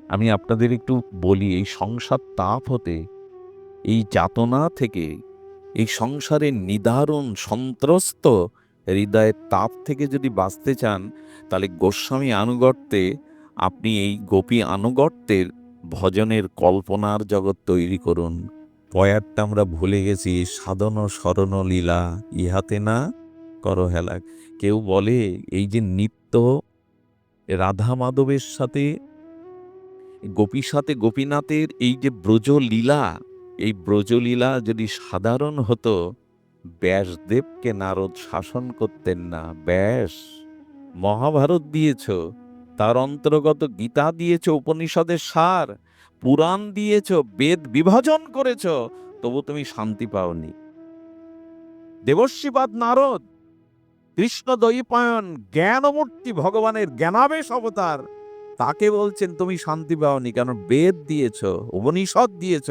আমি আপনাদের একটু বলি, এই সংসার তাপ হতে, এই যাতনা থেকে, এই সংসারের নিদারুণ সন্ত্রস্ত হৃদয়ের তাপ থেকে যদি বাঁচতে চান, তাহলে গোস্বামী আনুগত্যে আপনি এই গোপী আনুগত্যের ভজনের কল্পনার জগৎ তৈরি করুন। পয়ারটা আমরা ভুলে গেছি, সাধন স্মরণ লীলা ইহাতে না করো হেলা। কেউ বলে এই যে নিত্য রাধা মাধবের সাথে, গোপীর সাথে গোপীনাথের এই যে ব্রজলীলা, এই ব্রজলীলা যদি সাধারণ হতো, ব্যাসদেবকে নারদ শাসন করতেন না। ব্যাস মহাভারত দিয়েছ, তার অন্তর্গত গীতা দিয়েছ, উপনিষদের সার, পুরাণ দিয়েছ, বেদ বিভাজন করেছ, তবু তুমি শান্তি পাওনি। দেবর্ষিবাদ নারদ, কৃষ্ণ দ্বৈপায়ন, জ্ঞানমূর্তি ভগবানের জ্ঞানাবেশ অবতার, তাকে বলছেন তুমি শান্তি পাওনি কেন? বেদ দিয়েছ, উপনিষদ দিয়েছ,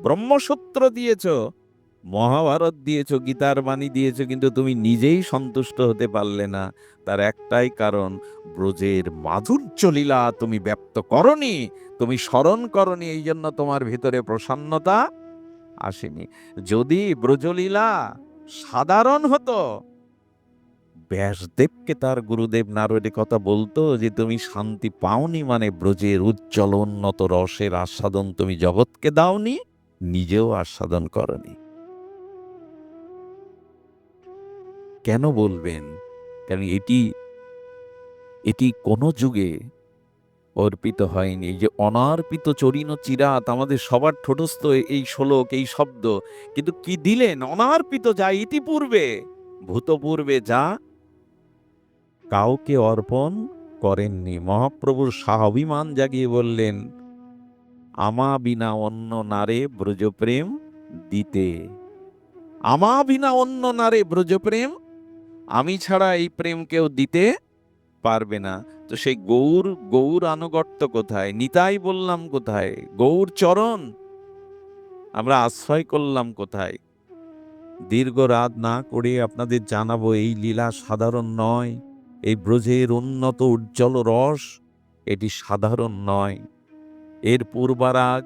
ব্রহ্মসূত্র দিয়েছ, মহাভারত দিয়েছ, গীতার বাণী দিয়েছ, কিন্তু তুমি নিজেই সন্তুষ্ট হতে পারলে না। তার একটাই কারণ, ব্রজের মাধুর্য লীলা তুমি ব্যক্ত করনি, তুমি স্মরণ করনি, এই জন্য তোমার ভিতরে প্রসন্নতা আসেনি। যদি ব্রজলীলা সাধারণ হতো, ব্যাসদেবকে তার গুরুদেব নারদে কথা বলতো যে তুমি শান্তি পাওনি, মানে ব্রজের উজ্জ্বল উন্নত রসের আস্বাদন তুমি জগৎকে দাওনি, নিজেও আস্বাদন করনি। কেন বলবেন? কারণ এটি এটি কোনো যুগে অর্পিত হয়নি। এই যে অনার্পিত চরিণ চিরাত, আমাদের সবার ঠোঁটস্থ এই শ্লোক, এই শব্দ, কিন্তু কি দিলেন? অনার্পিত যা ইতিপূর্বে, ভূতপূর্বে যা কাউকে অর্পণ করেননি। মহাপ্রভুর স্বাভিমান জাগিয়ে বললেন, আমা বিনা অন্য নারে ব্রজপ্রেম দিতে। আমা বিনা অন্য নারে ব্রজপ্রেম, আমি ছাড়া এই প্রেম কেউ দিতে পারবে না। তো সেই গৌর, গৌর আনুগত্য কোথায়? নিতাই বললাম কোথায়? গৌর চরণ আমরা আশ্রয় করলাম কোথায়? দীর্ঘ রাত না করে আপনাদের জানাবো, এই লীলা সাধারণ নয়। এই ব্রজের উন্নত উজ্জ্বল রস, এটি সাধারণ নয়। এর পূর্বারাগ,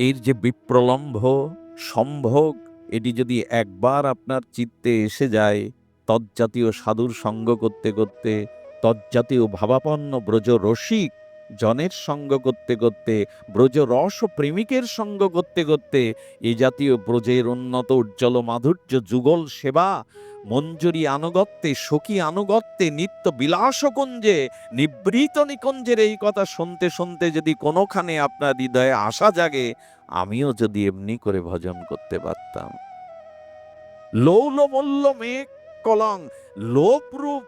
এর যে বিপ্রলম্ভ সম্ভোগ, এটি যদি একবার আপনার চিত্তে এসে যায়, তজ্জাতীয় সাধুর সঙ্গ করতে করতে, তজ্জাতীয় ভাবাপন্ন ব্রজ রসিক জনের সঙ্গ করতে করতে, ব্রজ রস প্রেমিকের সঙ্গ করতে করতে, এ জাতীয় ব্রজের উন্নত উজ্জ্বল মাধুর্য যুগল সেবা, মঞ্জুরি আনুগত্যে, সখী আনুগত্যে, নিত্য বিলাসকুঞ্জে, নিবৃত নিকুঞ্জের এই কথা শুনতে শুনতে যদি কোনোখানে আপনার হৃদয়ে আশা জাগে, আমিও যদি এমনি করে ভজন করতে পারতাম। লৌল মূল্য মেঘ কলং, লোভ রূপ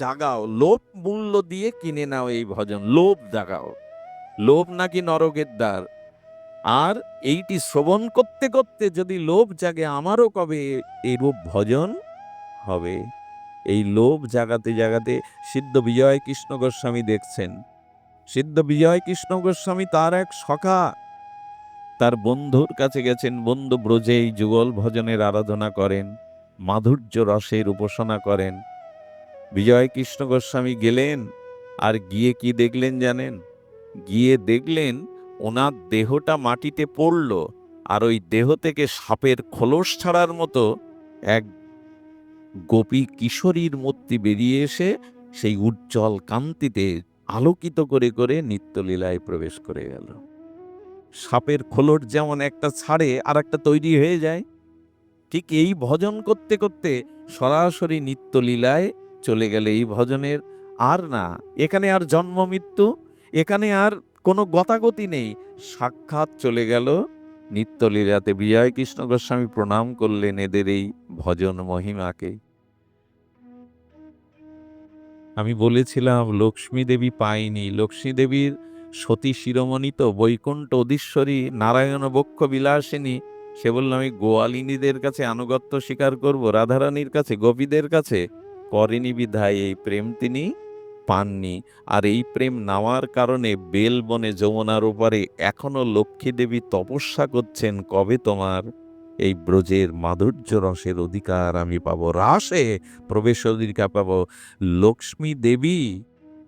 জাগাও, লোভ মূল্য দিয়ে কিনে নাও এই ভজন, লোভ জাগাও। লোভ নাকি নরকের দ্বার। আর এইটি শ্রবণ করতে করতে যদি লোভ জাগে, আমারও কবে এরূপ ভজন হবে। এই লোভ জাগাতে জাগাতে সিদ্ধ বিজয় কৃষ্ণ গোস্বামী দেখছেন, সিদ্ধ বিজয় কৃষ্ণ গোস্বামী তার এক সখা, তার বন্ধুর কাছে গেছেন। বন্ধু ব্রজে এই যুগল ভজনের আরাধনা করেন, মাধুর্য রসের উপাসনা করেন। বিজয় কৃষ্ণ গোস্বামী গেলেন, আর গিয়ে কি দেখলেন জানেন? গিয়ে দেখলেন ওনার দেহটা মাটিতে পড়ল, আর ওই দেহ থেকে সাপের খোলস ছাড়ার মতো এক গোপী কিশোরীর মূর্তি বেরিয়ে এসে সেই উজ্জ্বল কান্তিতে আলোকিত করে করে নিত্যলীলায় প্রবেশ করে গেল। সাপের খোলস যেমন একটা ছাড়ে আর একটা তৈরি হয়ে যায়, ঠিক এই ভজন করতে করতে সরাসরি নিত্যলীলায় চলে গেলে। এই ভজনের আর না, এখানে আর জন্ম মৃত্যু, এখানে আর কোনো গতাগতি নেই, সাক্ষাৎ চলে গেল নিত্যলীলাতে। বিজয় কৃষ্ণ গোস্বামী প্রণাম করলেন এদের এই ভজন মহিমাকে। আমি বলেছিলাম লক্ষ্মী দেবী পাইনি, লক্ষ্মী দেবীর সতী শিরোমণি তো, বৈকুণ্ঠ অধীশ্বরী, নারায়ণ বক্ষ বিলাসিনী। সে বলল আমি গোয়ালিনীদের কাছে আনুগত্য স্বীকার করব, রাধারানীর কাছে, গোপীদের কাছে? করেনি বিধায় এই প্রেম তিনি পাননি। আর এই প্রেম নেওয়ার কারণে বেলবনে যমুনার ওপারে এখনো লক্ষ্মী দেবী তপস্যা করছেন, কবে তোমার এই ব্রজের মাধুর্য রসের অধিকার আমি পাবো, রাসে প্রবেশ অধিকার পাবো। লক্ষ্মী দেবী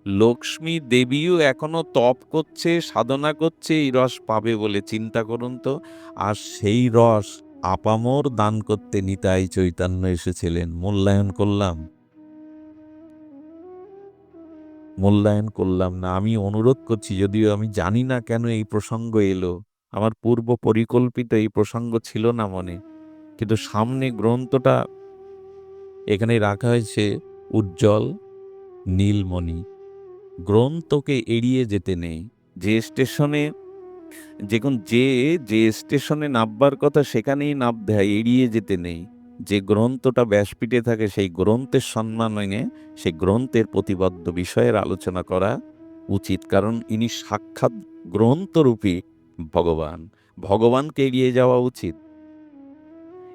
লক্ষ্মী দেবীও এখনো তপ করছে, সাধনা করছে এই রস পাবে বলে, চিন্তা করুন তো। আর সেই রস আপামর দান করতে নিতাই চৈতন্য এসেছিলেন। মূল্যায়ন করলাম? মূল্যায়ন করলাম না। আমি অনুরোধ করছি, যদিও আমি জানি না কেন এই প্রসঙ্গ এলো, আমার পূর্ব পরিকল্পিত এই প্রসঙ্গ ছিল না মনে, কিন্তু সামনে গ্রন্থটা এখানে রাখা হয়েছে, উজ্জ্বল নীলমণি। গ্রন্থকে এড়িয়ে যেতে নেই। যে স্টেশনে যে স্টেশনে নামবার কথা সেখানেই নামতে হয়, এড়িয়ে যেতে নেই। যে গ্রন্থটা ব্যাসপীঠে থাকে সেই গ্রন্থের সম্মানে সেই গ্রন্থের প্রতিবদ্ধ বিষয়ের আলোচনা করা উচিত, কারণ ইনি সাক্ষাৎ গ্রন্থরূপী ভগবান। ভগবানকে এড়িয়ে যাওয়া উচিত।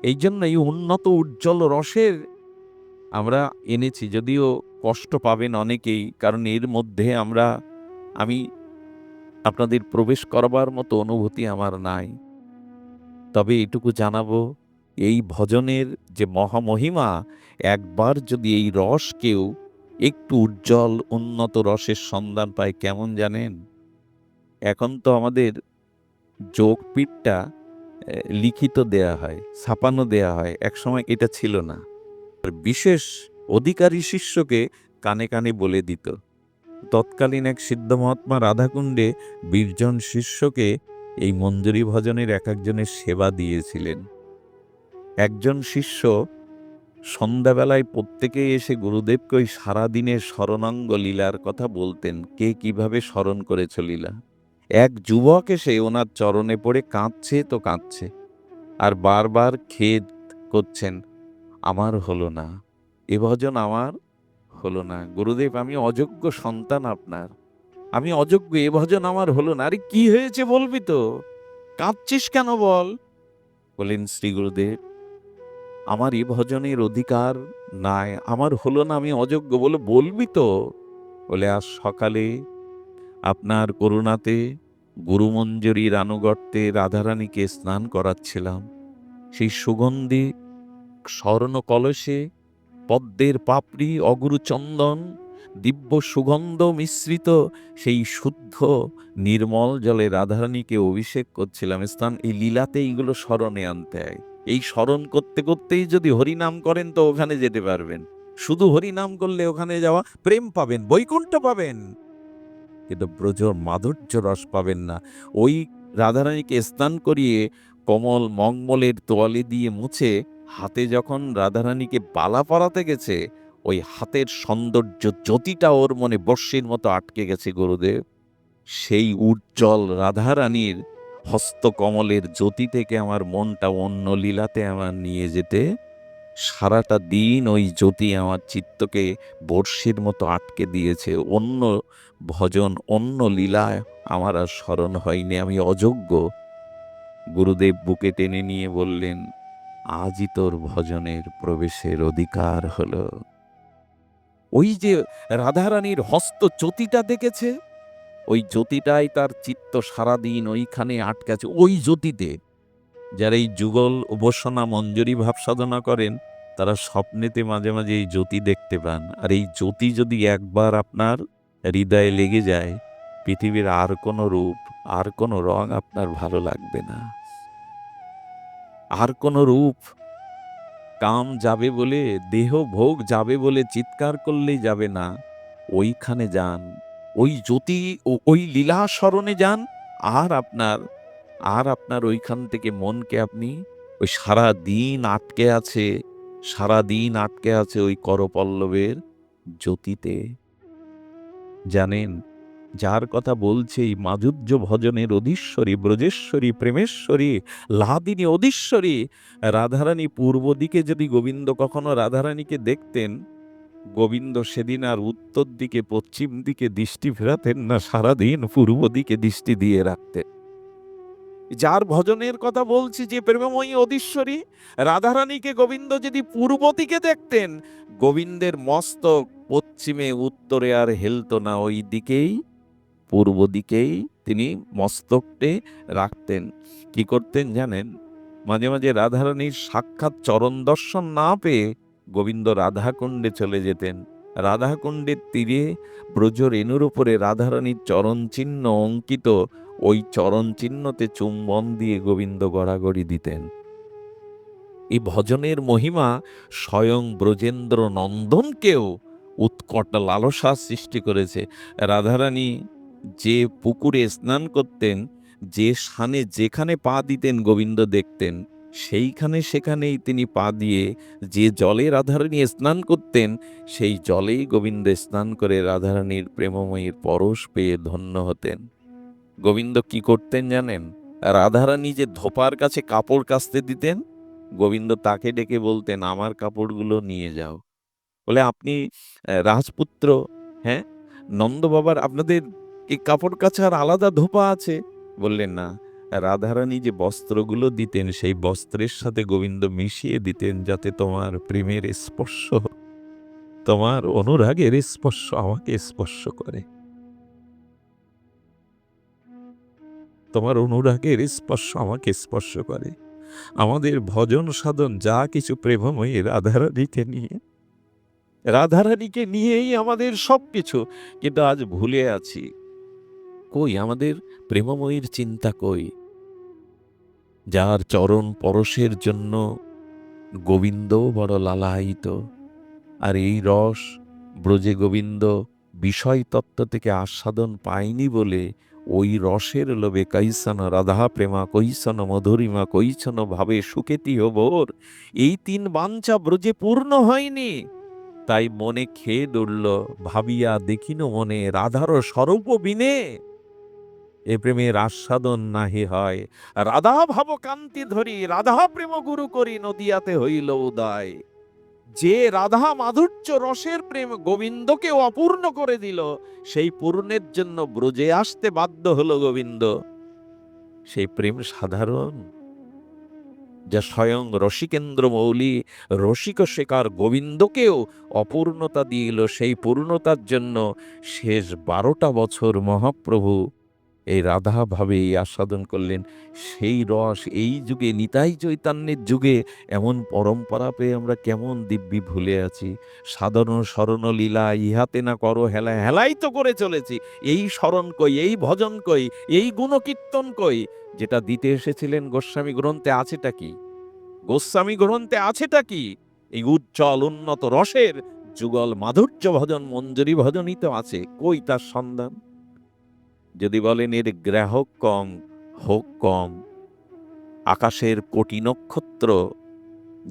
এই জন্য এই উন্নত উজ্জ্বল রসের আমরা এনেছি, যদিও কষ্ট পাবেন অনেকেই, কারণ এর মধ্যে আমি আপনাদের প্রবেশ করবার মতো অনুভূতি আমার নাই। তবে এটুকু জানাবো, এই ভজনের যে মহামহিমা, একবার যদি এই রস কেউ একটু উজ্জ্বল উন্নত রসের সন্ধান পায়, কেমন জানেন? এখন তো আমাদের যোগপীঠটা লিখিত দেয়া হয়, ছাপানো দেয়া হয়, একসময় এটা ছিল না। আর বিশেষ অধিকারী শিষ্যকে কানে কানে বলে দিত। তৎকালীন এক সিদ্ধ মহাত্মা রাধাকুণ্ডে ২০ জন শিষ্যকে এই মঞ্জরি ভজনের এক একজনের সেবা দিয়েছিলেন। একজন শিষ্য সন্ধ্যাবেলায় প্রত্যেকেই এসে গুরুদেবকে ওই সারাদিনের স্মরণাঙ্গ লীলার কথা বলতেন, কে কিভাবে স্মরণ করেছ লীলা। এক যুবক এসে ওনার চরণে পড়ে কাঁদছে তো কাঁদছে, আর বারবার খেদ করছেন, আমার হলো না, এ ভজন আমার হলো না। গুরুদেব, আমি অযোগ্য সন্তান আপনার, আমি অযোগ্য, এ ভজন আমার হলো না। আরে কি হয়েছে বলবি তো, কাঁদছিস কেন বল। বলেন, শ্রী গুরুদেব, আমার এ ভজনের অধিকার নাই, আমার হলো না, আমি অযোগ্য। বলে, বলবি তো। বলে, আজ সকালে আপনার করুণাতে গুরুমঞ্জরির আনুগত্যে রাধারানীকে স্নান করাচ্ছিলাম। সেই সুগন্ধি স্বর্ণ কলসে পদ্মের পাপড়ি, অগুরু চন্দন, দিব্য সুগন্ধ মিশ্রিত সেই শুদ্ধ নির্মল জলে রাধারানীকে অভিষেক করছিলাম। স্থান এই লীলাতে এইগুলো স্মরণে আনতে হয়। এই স্মরণ করতে করতেই যদি হরিনাম করেন তো ওখানে যেতে পারবেন। শুধু হরিনাম করলে ওখানে যাওয়া, প্রেম পাবেন, বৈকুণ্ঠ পাবেন, কিন্তু ব্রজর মাধুর্য রস পাবেন না। ওই রাধারানীকে স্নান করিয়ে কমল মঙ্গলের তোয়ালে দিয়ে মুছে হাতে যখন রাধারানীকে বালা পরাতে গেছে, ওই হাতের সৌন্দর্য জ্যোতিটা ওর মনে বর্ষির মতো আটকে গেছে গুরুদেব। সেই উজ্জ্বল রাধারানীর হস্তকমলের জ্যোতি থেকে আমার মনটা অন্য লীলাতে আমার নিয়ে যেতে, সারাটা দিন ওই জ্যোতি আমার চিত্তকে বর্ষির মতো আটকে দিয়েছে। অন্য ভজন, অন্য লীলায় আমার আর স্মরণ হয়নি, আমি অযোগ্য। গুরুদেব বুকে টেনে নিয়ে বললেন, আজই তোর ভজনের প্রবেশের অধিকার হলো। ওই যে রাধারানীর হস্ত জ্যোতিটা দেখেছে, ওই জ্যোতিটাই তার চিত্ত সারাদিন ওইখানে আটকে আছে, ওই জ্যোতিতে। যারা এই যুগল উপাসনা মঞ্জরি ভাব সাধনা করেন, তারা স্বপ্নেতে মাঝে মাঝে এই জ্যোতি দেখতে পান। আর এই জ্যোতি যদি একবার আপনার হৃদয়ে লেগে যায়, পৃথিবীর আর কোনো রূপ, আর কোনো রং আপনার ভালো লাগবে না। আর কোনো রূপ, কাম যাবে বলে, দেহ ভোগ যাবে বলে চিৎকার করলেই যাবে না। ওইখানে যান, ওই জ্যোতি ওই লীলা স্মরণে যান, আর আপনার ওইখান থেকে মনকে আপনি ওই সারা দিন আটকে আছে ওই করপল্লবের জ্যোতিতে। জানেন, যার কথা বলছে এই মাধুর্য ভজনের অধীশ্বরী, ব্রজেশ্বরী, প্রেমেশ্বরী, লাদিনী অধীশ্বরী রাধারানী, পূর্ব দিকে যদি গোবিন্দ কখনো রাধারানীকে দেখতেন, গোবিন্দ সেদিন আর উত্তর দিকে পশ্চিম দিকে দৃষ্টি ফেরাতেন না, সারাদিন পূর্ব দিকে দৃষ্টি দিয়ে রাখতেন। যার ভজনের কথা বলছি, যে প্রেমময়ী অধীশ্বরী রাধারানীকে গোবিন্দ যদি পূর্ব দিকে দেখতেন, গোবিন্দের মস্তক পশ্চিমে উত্তরে আর হেলত না, ওই দিকেই, পূর্ব দিকেই তিনি মস্তকটে রাখতেন। কি করতেন জানেন? মাঝে মাঝে রাধারানীর সাক্ষাৎ চরণ দর্শন না পেয়ে গোবিন্দ রাধাকুণ্ডে চলে যেতেন। রাধাকুণ্ডের তীরে ব্রজ রেণুর উপরে রাধারানীর চরণ চিহ্ন অঙ্কিত, ওই চরণ চিহ্নতে চুম্বন দিয়ে গোবিন্দ গড়াগড়ি দিতেন। এই ভজনের মহিমা স্বয়ং ব্রজেন্দ্র নন্দনকেও উৎকট লালসা সৃষ্টি করেছে। রাধারানী যে পুকুরে স্নান করতেন, যে স্থানে যেখানে পা দিতেন গোবিন্দ দেখতেন, সেইখানে সেখানেই তিনি পা দিয়ে যে জলে রাধারানী স্নান করতেন, সেই জলেই গোবিন্দ স্নান করে রাধারানীর প্রেমময়ীর পরশ পেয়ে ধন্য হতেন। গোবিন্দ কি করতেন জানেন? রাধারানী যে ধোপার কাছে কাপড় কাচতে দিতেন, গোবিন্দ তাকে ডেকে বলতেন, আমার কাপড়গুলো নিয়ে যাও। বলে, আপনি রাজপুত্র, হ্যাঁ, নন্দ বাবার আপনাদের এই কাপড় কাচার আলাদা ধোপা আছে? বললেন না, রাধারানী যে বস্ত্রগুলো দিতেন সেই বস্ত্রের সাথে গোবিন্দ মিশিয়ে দিতেন, যাতে তোমার প্রেমের স্পর্শ, তোমার অনুরাগের স্পর্শ আমাকে স্পর্শ করে, তোমার অনুরাগের স্পর্শ আমাকে স্পর্শ করে। আমাদের ভজন সাধন যা কিছু প্রেমময়ী রাধারানীকে নিয়েই আমাদের সবকিছু। কিন্তু আজ ভুলে আছি। কই আমাদের প্রেমময়ীর চিন্তা কই? যার চরণ পরশের জন্য গোবিন্দও বড় লালায়িত। আর এই রস ব্রজে গোবিন্দ বিষয় তত্ত্ব থেকে আস্বাদন পায়নি বলে ওই রসের লোভে কৈসন রাধা প্রেমা, কৈসন মধুরিমা, কৈসন ভাবে সুকেতি ভোর, এই তিন বাঞ্ছা ব্রজে পূর্ণ হয়নি। তাই মনে খেয়ে দৌড়ল, ভাবিয়া দেখিন মনে রাধার স্বরূপ বিনে, এ প্রেমের আস্বাদন নাহি হয়। রাধা ভাব কান্তি ধরি, রাধা প্রেম গুরু করি, নদিয়াতে হইল উদয়। যে রাধা মাধুর্য রসের প্রেম গোবিন্দকে অপূর্ণ করে দিল, সেই পূর্ণের জন্য ব্রজে আসতে বাধ্য হলো গোবিন্দ। সেই প্রেম সাধারণ, যা স্বয়ং রসিকেন্দ্র মৌলি রসিক শেখার গোবিন্দকেও অপূর্ণতা দিল। সেই পূর্ণতার জন্য শেষ 12টা বছর মহাপ্রভু এই রাধা ভাবেই আস্বাদন করলেন। সেই রস এই যুগে, নিতাই চৈতন্যের যুগে এমন পরম্পরা পেয়ে আমরা কেমন দিব্যি ভুলে আছি। সাধন স্মরণ লীলা ইহাতে না করো হেলা, হেলাই তো করে চলেছি। এই স্মরণ কই, এই ভজন কই, এই গুণকীর্তন কই? যেটা দিতে এসেছিলেন গোস্বামী গ্রন্থে আছেটা কি? গোস্বামী গ্রন্থে আছেটা কি? এই উজ্জ্বল উন্নত রসের যুগল মাধুর্য ভজন, মঞ্জরি ভজনই তো আছে। কই তার সন্ধান? যদি বলেন এর গ্রাহক কম, হোক কম, আকাশের কোটি নক্ষত্র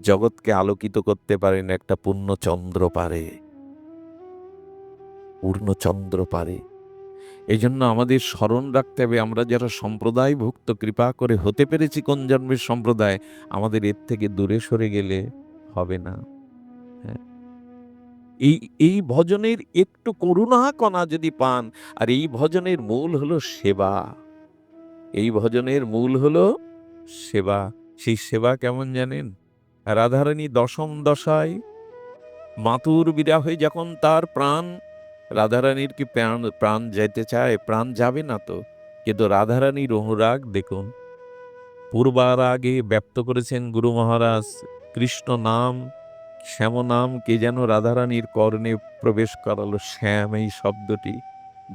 জগৎকে আলোকিত করতে পারেন একটা পূর্ণচন্দ্র পারে, পূর্ণচন্দ্র পারে। এই জন্য আমাদের স্মরণ রাখতে হবে, আমরা যারা সম্প্রদায়ভুক্ত কৃপা করে হতে পেরেছি কোন জন্মের সম্প্রদায়, আমাদের এর থেকে দূরে সরে গেলে হবে না। হ্যাঁ, এই এই ভজনের একটু করুণা কণা যদি পান, আর এই ভজনের মূল হলো সেবা। এই ভজনের মূল হলো সেবা। সেই সেবা কেমন জানেন? রাধারানী দশম দশায় মাতুর বিরহে যখন তার প্রাণ, রাধারানীর কি প্রাণ প্রাণ যেতে চায়? প্রাণ যাবে না তো, কিন্তু রাধারানীর অনুরাগ দেখুন। পূর্বার আগে ব্যক্ত করেছেন গুরু মহারাজ, কৃষ্ণ নাম, শ্যাম নাম কে যেন রাধারানীর কর্ণে প্রবেশ করালো। শ্যাম এই শব্দটি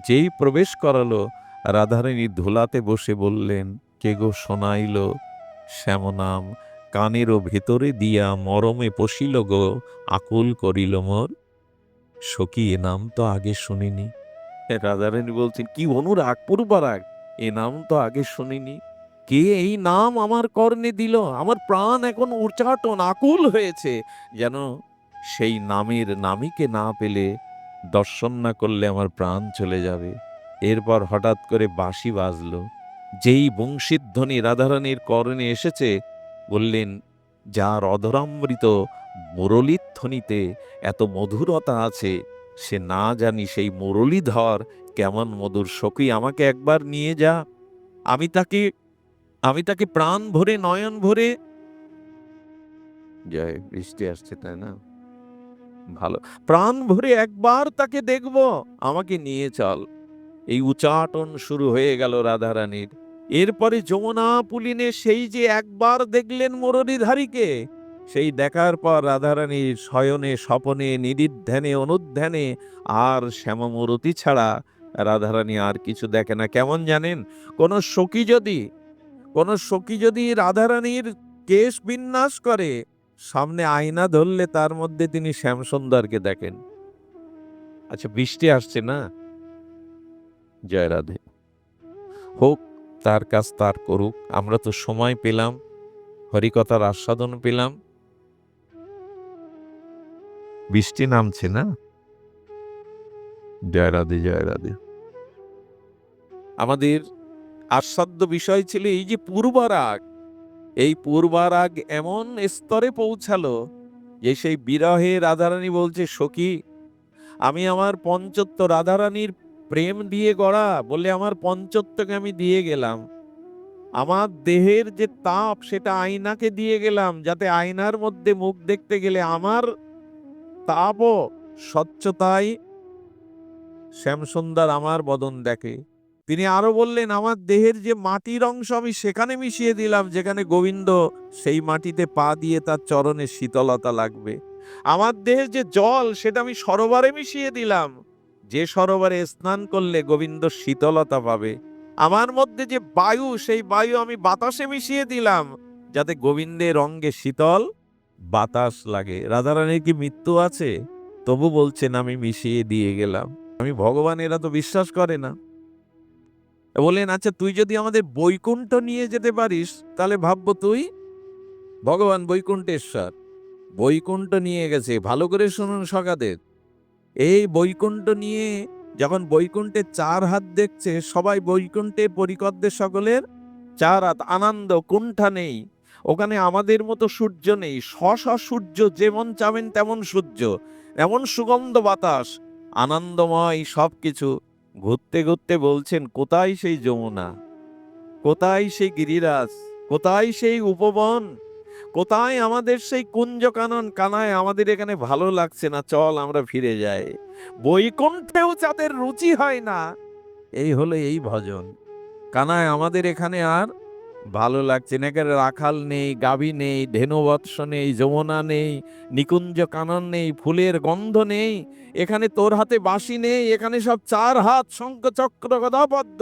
যেই প্রবেশ করালো, রাধারানী ধুলাতে বসে বললেন, কে গো শোনাইল শ্যাম নাম, কানেরও ভেতরে দিয়া মরমে পশিল গো, আকুল করিল মোর সখী, এ নাম তো আগে শুনিনি। রাধারানী বলছেন, কি অনুরাগ, পূর্বরাগ, এ নাম তো আগে শুনিনি। কে এই নাম আমার কর্ণে দিল? আমার প্রাণ এখন উচ্চাটন আকুল হয়েছে, যেন সেই নামের নামীকে না পেলে, দর্শন না করলে আমার প্রাণ চলে যাবে। এরপর হঠাৎ করে বাঁশি বাজলো। যেই বংশীধ্বনি রাধারানীর কর্ণে এসেছে, বললেন, যার অধরামৃত মুরলীধ্বনিতে এত মধুরতা আছে, সে না জানি সেই মুরলীধর কেমন মধুর। সখী, আমাকে একবার নিয়ে যা, আমি তাকে প্রাণ ভরে, নয়ন ভরে, জয়, বৃষ্টি আসছে তাই না, ভালো, প্রাণ ভরে একবার তাকে দেখব, আমাকে নিয়ে চল। এই উচাটন শুরু হয়ে গেল রাধারানীর। এরপরে যমুনা পুলিনে সেই যে একবার দেখলেন মুরলীধারীকে, সেই দেখার পর রাধারানীর শয়নে স্বপনে নিদিধ্যানে অনুধ্যানে আর শ্যামামূরতি ছাড়া রাধারানী আর কিছু দেখে না। কেমন জানেন? কোন সখী যদি রাধারানীর কেশ বিন্যাস করে, সামনে আয়না ধরলে তার মধ্যে তিনি শ্যামসুন্দরকে দেখেন। আচ্ছা, বৃষ্টি আসছে না? জয় রাধে। হোক, তার কাজ তার করুক। আমরা তো সময় পেলাম, হরিকথার আস্বাদন পেলাম। বৃষ্টি নামছে না? জয় রাধে, জয় রাধে। আমাদের আস্বাদ্য বিষয় ছিল এই যে পূর্বরাগ, এই পূর্বরাগ এমন স্তরে পৌঁছালো যে সেই বিরহে রাধারানী বলছে, সখী আমি আমার পঞ্চত্ব, রাধারানীর প্রেম দিয়ে গড়া বলে আমার পঞ্চত্বকে আমি দিয়ে গেলাম। আমার দেহের যে তাপ সেটা আয়নাকে দিয়ে গেলাম, যাতে আয়নার মধ্যে মুখ দেখতে গেলে আমার তাপও স্বচ্ছতায় শ্যামসুন্দর আমার বদন দেখে। তিনি আরো বললেন, আমার দেহের যে মাটির অংশ আমি সেখানে মিশিয়ে দিলাম, যেখানে গোবিন্দ সেই মাটিতে পা দিয়ে তার চরণে শীতলতা লাগবে। আমার দেহের যে জল সেটা আমি সরোবরে মিশিয়ে দিলাম, যে সরোবরে স্নান করলে গোবিন্দ শীতলতা পাবে। আমার মধ্যে যে বায়ু, সেই বায়ু আমি বাতাসে মিশিয়ে দিলাম, যাতে গোবিন্দের অঙ্গে শীতল বাতাস লাগে। রাধারানীর কি মৃত্যু আছে? তবু বলছেন আমি মিশিয়ে দিয়ে গেলাম। আমি ভগবান, এরা তো বিশ্বাস করে না। বললেন, আচ্ছা তুই যদি আমাদের বৈকুণ্ঠ নিয়ে যেতে পারিস তাহলে ভাববো তুই ভগবান বৈকুণ্ঠেশ্বর। বৈকুণ্ঠ নিয়ে গেছে, ভালো করে শুনুন সখাদের। এই বৈকুণ্ঠ নিয়ে যখন বৈকুণ্ঠের 4 হাত দেখছে, সবাই বৈকুণ্ঠের পরিকরদের সকলের 4 হাত, আনন্দ কুণ্ঠা নেই। ওখানে আমাদের মতো সূর্য নেই, সূর্য, যেমন চাবেন তেমন সূর্য, এমন সুগন্ধ বাতাস, আনন্দময় সবকিছু। ঘুরতে ঘুরতে বলছেন, কোথায় সেই যমুনা, কোথায় সেই গিরিরাজ, কোথায় সেই উপবন, কোথায় আমাদের সেই কুঞ্জ কানন? কানায় আমাদের এখানে ভালো লাগছে না, চল আমরা ফিরে যাই। বৈকুণ্ঠেও যাদের রুচি হয় না, এই হলো এই ভজন। কানায় আমাদের এখানে আর ভালো লাগছে না, এখানে রাখাল নেই, গাভী নেই, ধেনুবৎস নেই, যমুনা নেই, নিকুঞ্জ কানন নেই, ফুলের গন্ধ নেই, এখানে তোর হাতে বাঁশি নেই, এখানে সব 4 হাত শঙ্খ চক্র গদা পদ্ম।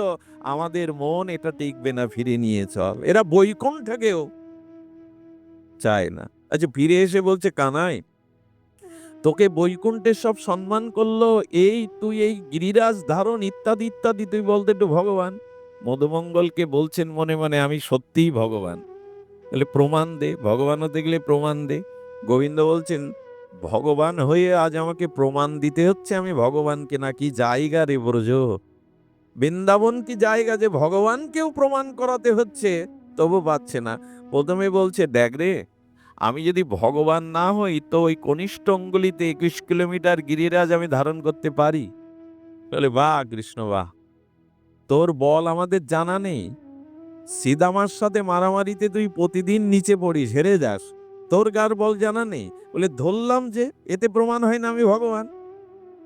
আমাদের মন এটা টিকবে না, ফিরে নিয়ে চল। এরা বৈকুণ্ঠকেও চায় না। আচ্ছা, ফিরে এসে বলছে, কানাই তোকে বৈকুণ্ঠের সব সম্মান করলো, এই তুই এই গিরিরাজ ধারণ ইত্যাদি ইত্যাদি, তুই বলতে একটু ভগবান। মধুমঙ্গলকে বলছেন মনে মনে, আমি সত্যিই ভগবান। বলে প্রমাণ দে, ভগবান হতে গেলে প্রমাণ দে। গোবিন্দ বলছেন, ভগবান হয়ে আজ আমাকে প্রমাণ দিতে হচ্ছে আমি ভগবানকে? নাকি জায়গা রে ব্রজ, বৃন্দাবন কি জায়গা যে ভগবানকেও প্রমাণ করাতে হচ্ছে? তবু পাচ্ছে না। প্রথমে বলছে, দেখ রে, আমি যদি ভগবান না হই তো ওই কনিষ্ঠ অঙ্গুলিতে 21 কিলোমিটার গিরিরাজ আমি ধারণ করতে পারি। বলে, বাহ কৃষ্ণ বাহ, তোর বল আমাদের জানা নেই। শ্রীদামার সাথে মারামারিতে তুই প্রতিদিন নিচে পড়িস, হেরে যাস, তোর গার বল জানা নেই। বলে, ধরলাম যে, এতে প্রমাণ হয় না আমি ভগবান?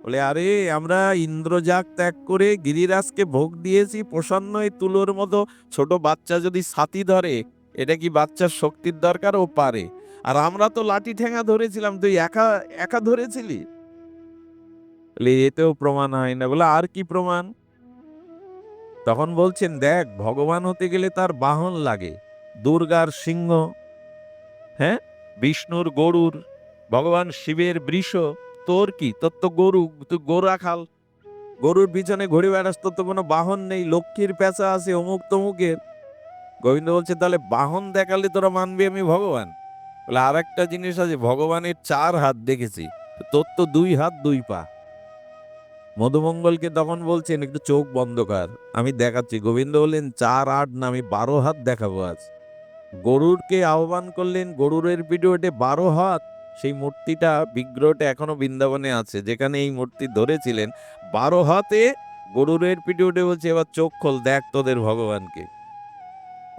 বলে, আরে আমরা ইন্দ্রজাগ ত্যাগ করে গিরিরাজকে ভোগ দিয়েছি, প্রসন্ন এই তুলোর মতো। ছোট বাচ্চা যদি ছাতি ধরে, এটা কি বাচ্চার শক্তির দরকার? ও পারে। আর আমরা তো লাঠি ঠেঙা ধরেছিলাম, তুই একা একা ধরেছিলি। বলে, এতেও প্রমাণ হয় না। বলে, আর কি প্রমাণ? তখন বলছেন, দেখ, ভগবান হতে গেলে তার বাহন লাগে। দুর্গার সিংহ, হ্যাঁ, বিষ্ণুর গরুর, ভগবান শিবের বৃষ। তোর কি? তোর তো গরু, তুই গরু রাখাল, গরুর পিছনে ঘুরে বেড়াস, তোর তো কোনো বাহন নেই। লক্ষ্মীর পেঁচা আছে অমুক তমুকের। গোবিন্দ বলছে, তাহলে বাহন দেখালে তোরা মানবি আমি ভগবান? বলে, আর একটা জিনিস আছে, ভগবানের 4 হাত দেখেছি, তোর তো 2 হাত 2 পা। মধুমঙ্গলকে তখন বলছেন, একটু চোখ বন্ধ কর, আমি দেখাচ্ছি। গোবিন্দ বললেন, 4 8 না, আমি 12 হাত দেখাবো আজ। গরুরকে আহ্বান করলেন, গরুরের পিঠে ওঠে 12 হাত। সেই মূর্তিটা, বিগ্রহটা এখনো বৃন্দাবনে আছে, যেখানে এই মূর্তি ধরেছিলেন। 12 হাতে গরুরের পিঠে উঠে বলছে, এবার চোখ খোল, দেখ তোদের ভগবানকে।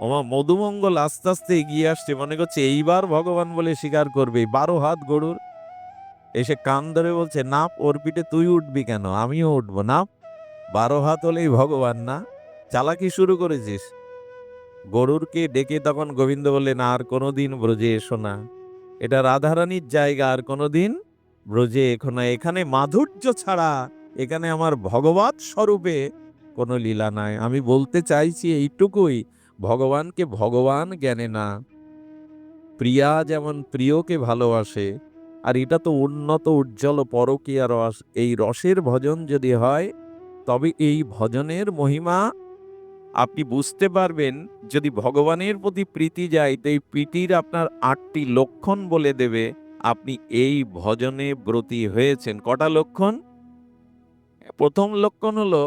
ওমা, মধুমঙ্গল আস্তে আস্তে এগিয়ে আসছে, মনে করছে এইবার ভগবান বলে স্বীকার করবে। 12 হাত গরুর, এসে কান ধরে বলছে, না, ওর পিঠে তুই উঠবি কেন, আমিও উঠবো না। 12 হাত হলেই ভগবান না? চালাকি শুরু করেছিস। গরুরকে ডেকে তখন গোবিন্দ বললেন, আর কোনোদিন ব্রজে এসো না। এটা রাধারানীর জায়গা, আর কোনোদিন ব্রজে এখানে এখানে মাধুর্য ছাড়া এখানে আমার ভগবৎ স্বরূপে কোনো লীলা নাই। আমি বলতে চাইছি এইটুকুই, ভগবানকে ভগবান জ্ঞানে না, প্রিয়া যেমন প্রিয়কে ভালোবাসে, আর এটা তো উন্নত উজ্জ্বল পরকীয়া রস। এই রসের ভজন যদি হয় তবে এই ভজনের মহিমা আপনি বুঝতে পারবেন। যদি ভগবানের প্রতি প্রীতি যায় তো এই প্রীতির আপনার ৮টি লক্ষণ বলে দেবে আপনি এই ভজনে ব্রতী হয়েছেন। কটা লক্ষণ? প্রথম লক্ষণ হলো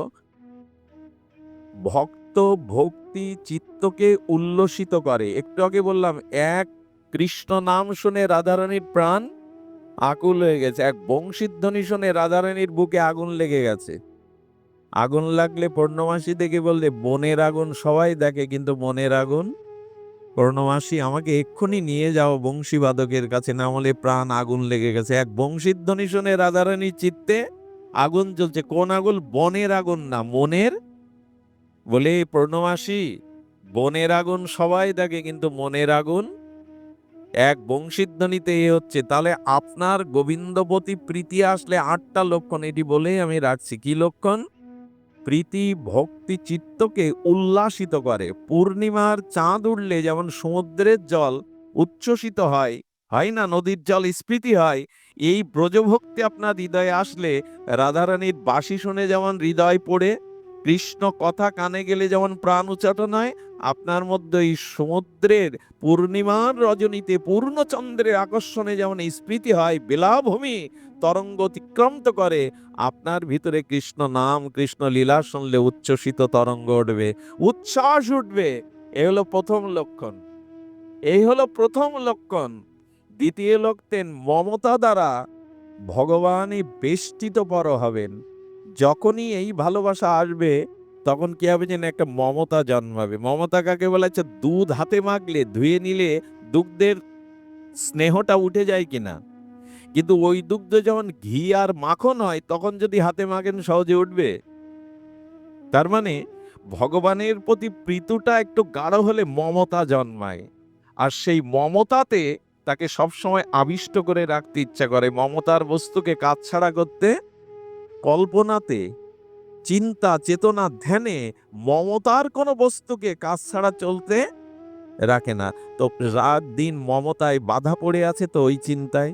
ভক্ত ভক্তি চিত্তকে উল্লসিত করে। একটু আগে বললাম, এক কৃষ্ণ নাম শুনে রাধারানীর প্রাণ আকুল হয়ে গেছে, এক বংশীধ্বনি শুনে রাধারানীর বুকে আগুন লেগে গেছে। আগুন লাগলে পূর্ণমাসী দেখে বললে বনের আগুন সবাই দেখে, কিন্তু মনের আগুন পূর্ণমাসী আমাকে এক্ষুনি নিয়ে যাও বংশীবাদকের কাছে, না হলে প্রাণ আগুন লেগে গেছে। এক বংশীধ্বনি শুনে রাধারানীর চিত্তে আগুন জ্বলছে। কোন আগুন? বনের আগুন না, মনের। বলে পূর্ণমাসী বনের আগুন সবাই দেখে, কিন্তু মনের আগুন এক বংশীধ্বনিতে এ হচ্ছে। তাহলে আপনার গোবিন্দপতি প্রীতি আসলে ৮টা লক্ষণ, এটি বলেই আমি রাখছি। কি লক্ষণ? প্রীতি ভক্তি চিত্তকে উল্লাসিত করে। পূর্ণিমার চাঁদ উঠলে যেমন সমুদ্রের জল উচ্ছ্বসিত হয়, হয় না, নদীর জল স্ফীতি হয়, এই ব্রজভক্তি আপনার হৃদয়ে আসলে রাধারানীর বাঁশি শুনে যেমন হৃদয় পড়ে, কৃষ্ণ কথা কানে গেলে যেমন প্রাণ উচ্চাটন হয়, আপনার মধ্যে এই সমুদ্রের পূর্ণিমার রজনীতে পূর্ণচন্দ্রের আকর্ষণে যেমন স্ফীতি হয়, বেলাভূমি তরঙ্গ অতিক্রান্ত করে, আপনার ভিতরে কৃষ্ণ নাম কৃষ্ণ লীলা শুনলে উচ্ছ্বসিত তরঙ্গ উঠবে, উচ্ছ্বাস উঠবে। এই হলো প্রথম লক্ষণ। এই হলো প্রথম লক্ষণ। দ্বিতীয় লক্ষণ, মমতা দ্বারা ভগবানই বেষ্টিত পর হবেন। যখনই এই ভালোবাসা আসবে তখন কি হবে যেন একটা মমতা জন্মাবে। মমতা কাকে বলা হচ্ছে? দুধ হাতে মাখলে ধুয়ে নিলে দুগ্ধের স্নেহটা উঠে যায় কিনা, কিন্তু ওই দুগ্ধ যখন ঘি আর মাখন হয় তখন যদি হাতে মাখেন সহজে উঠবে? তার মানে ভগবানের প্রতি প্রীতিটা একটু গাঢ় হলে মমতা জন্মায়, আর সেই মমতাতে তাকে সবসময় আবিষ্ট করে রাখতে ইচ্ছা করে। মমতার বস্তুকে কাছছাড়া করতে, কল্পনাতে, চিন্তা চেতনা ধ্যানে মমতার কোনো বস্তুকে কাছছাড়া চলতে রাখে না। তো রাত দিন মমতায় বাধা পড়ে আছে, তো ওই চিন্তায়।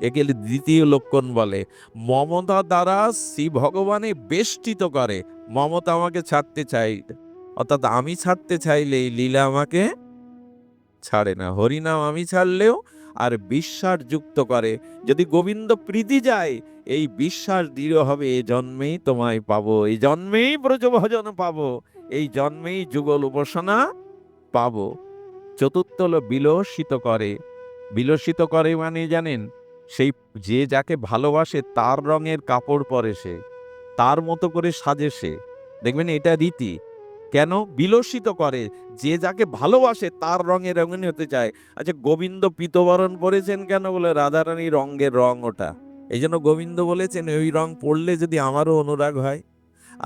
একে দ্বিতীয় লক্ষণ বলে। মমতা দ্বারা শ্রী ভগবানে বেষ্টিত করে। মমতা আমাকে ছাড়তে চাই, অর্থাৎ আমি ছাড়তে চাইলে এই লীলা আমাকে ছাড়ে না। হরিনাম আমি ছাড়লেও আর বিশ্বাস যুক্ত করে। যদি গোবিন্দ প্রীতি যায় এই বিশ্বাস দৃঢ় হবে, এই জন্মেই তোমায় পাবো, এই জন্মেই ব্রজভজন পাবো, এই জন্মেই যুগল উপাসনা পাবো। চতুর্থ হলো বিলসিত করে। বিলসিত করে মানে জানেন, সেই যে যাকে ভালোবাসে তার রঙের কাপড় পরে সে, তার মতো করে সাজে সে। দেখবেন এটা রীতি। কেন বিলসিত করে? যে যাকে ভালোবাসে তার রঙে রঙিন হতে চায়। আচ্ছা, গোবিন্দ পীতবরণ পরেছেন কেন? বলে রাধারানীর রঙের রং ওটা, এই জন্য গোবিন্দ বলেছেন ওই রং পড়লে যদি আমারও অনুরাগ হয়।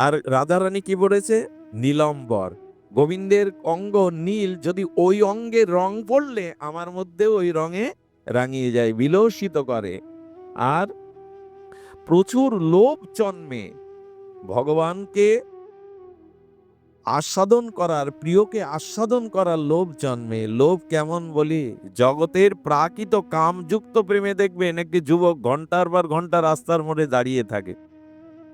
আর রাধারানী কি বলেছে? নীলম্বর। গোবিন্দের অঙ্গ নীল, যদি ওই অঙ্গের রং পড়লে আমার মধ্যে ওই রঙে রাঙিয়ে যায়, বিলসিত করে। আর প্রচুর লোভ জন্মে। ভগবানকে আস্বাদন করার, প্রিয়কে আস্বাদন করার লোভ জন্মে। লোভ কেমন বলি? জগতের প্রাকৃত কামযুক্ত প্রেমে দেখবেন একটি যুবক ঘন্টার পর ঘন্টা রাস্তার মোড়ে দাঁড়িয়ে থাকে।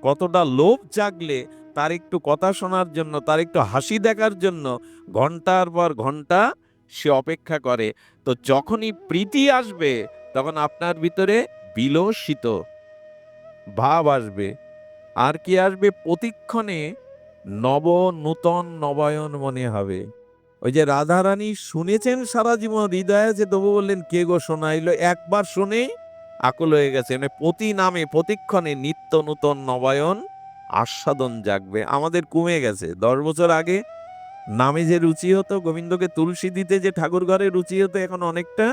কতটা লোভ জাগলে তার একটু কথা শোনার জন্য, তার একটু হাসি দেখার জন্য ঘন্টার পর ঘন্টা সে অপেক্ষা করে। তো যখনই প্রীতি আসবে তখন আপনার ভিতরে বিলসিত ভাব আসবে। আর কি আসবে? প্রতিক্ষণে নব নূতন নবায়ন মনে হবে। ওই যে রাধারানী শুনেছেন সারা জীবন, হৃদয়ে আছে, তবু বললেন কে গো শোনাইলো, একবার শুনেই আকুল হয়ে গেছে। মানে প্রতি নামে প্রতিক্ষণে নিত্য নূতন নবায়ন আস্বাদন জাগবে। আমাদের কমে গেছে। 10 বছর আগে নামে যে রুচি হতো, গোবিন্দকে তুলসী দিতে যে ঠাকুর ঘরে রুচি হতো, এখন অনেকটা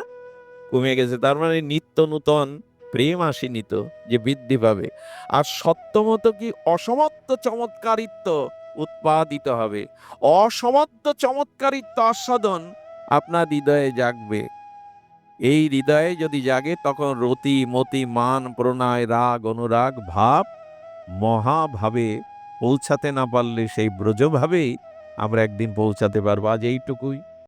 কমে গেছে। তার মানে নিত্য নূতন প্রেম আসেনি তো যে বৃদ্ধি পাবে। আর সত্যমত কি অসমত্ব চমৎকারিত্ব উৎপাদিত হবে। অসমত্ব চমৎকারিত্ব আস্বাদন আপনার হৃদয়ে জাগবে। এই হৃদয়ে যদি জাগে তখন রতি মতি মান প্রণয় রাগ অনুরাগ ভাব মহাভাবে পৌঁছাতে না পারলে সেই ব্রজভাবেই আমরা একদিন পৌঁছাতে পারবো। আজ এইটুকুই।